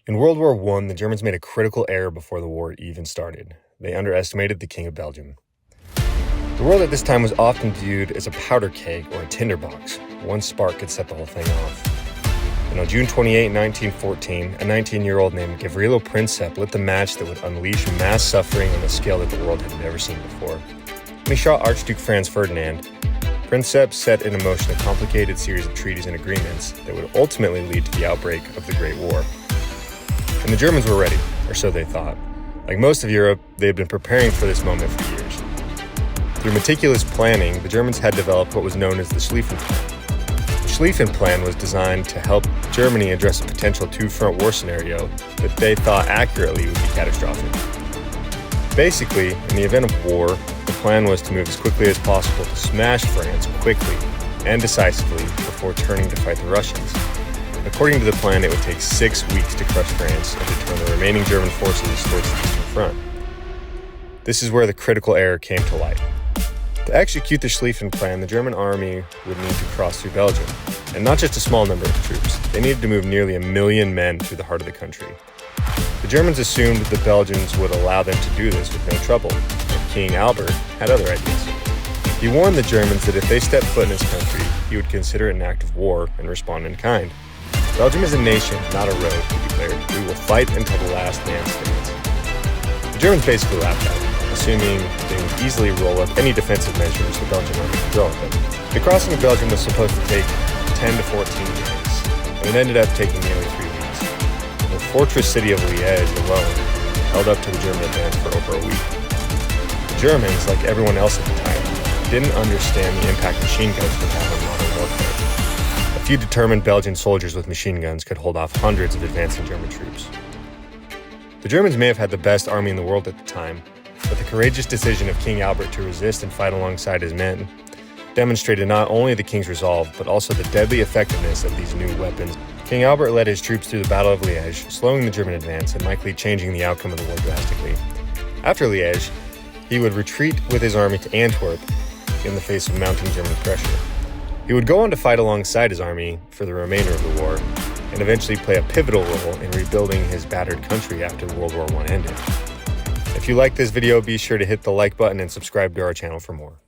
In World War I, the Germans made a critical error before the war even started. They underestimated the King of Belgium. The world at this time was often viewed as a powder keg or a tinderbox. One spark could set the whole thing off. And on June 28, 1914, a 19-year-old named Gavrilo Princip lit the match that would unleash mass suffering on a scale that the world had never seen before. When he shot Archduke Franz Ferdinand, Princip set in motion a complicated series of treaties and agreements that would ultimately lead to the outbreak of the Great War. And the Germans were ready, or so they thought. Like most of Europe, they had been preparing for this moment for years. Through meticulous planning, the Germans had developed what was known as the Schlieffen Plan. The Schlieffen Plan was designed to help Germany address a potential two-front war scenario that they thought accurately would be catastrophic. Basically, in the event of war, the plan was to move as quickly as possible to smash France quickly and decisively before turning to fight the Russians. According to the plan, it would take 6 weeks to crush France and to turn the remaining German forces towards the Eastern Front. This is where the critical error came to light. To execute the Schlieffen Plan, the German army would need to cross through Belgium, and not just a small number of troops. They needed to move nearly 1 million men through the heart of the country. The Germans assumed the Belgians would allow them to do this with no trouble, but King Albert had other ideas. He warned the Germans that if they stepped foot in his country, he would consider it an act of war and respond in kind. Belgium is a nation, not a road, he declared. We will fight until the last man stands. The Germans basically laughed at him, assuming they would easily roll up any defensive measures the Belgian army could throw at them. The crossing of Belgium was supposed to take 10 to 14 days, and it ended up taking nearly 3 weeks. The fortress city of Liège alone held up to the German advance for over a week. The Germans, like everyone else at the time, didn't understand the impact machine guns would have on modern warfare. A few determined Belgian soldiers with machine guns could hold off hundreds of advancing German troops. The Germans may have had the best army in the world at the time, but the courageous decision of King Albert to resist and fight alongside his men demonstrated not only the king's resolve, but also the deadly effectiveness of these new weapons. King Albert led his troops through the Battle of Liège, slowing the German advance and likely changing the outcome of the war drastically. After Liège, he would retreat with his army to Antwerp in the face of mounting German pressure. He would go on to fight alongside his army for the remainder of the war, and eventually play a pivotal role in rebuilding his battered country after World War I ended. If you like this video, be sure to hit the like button and subscribe to our channel for more.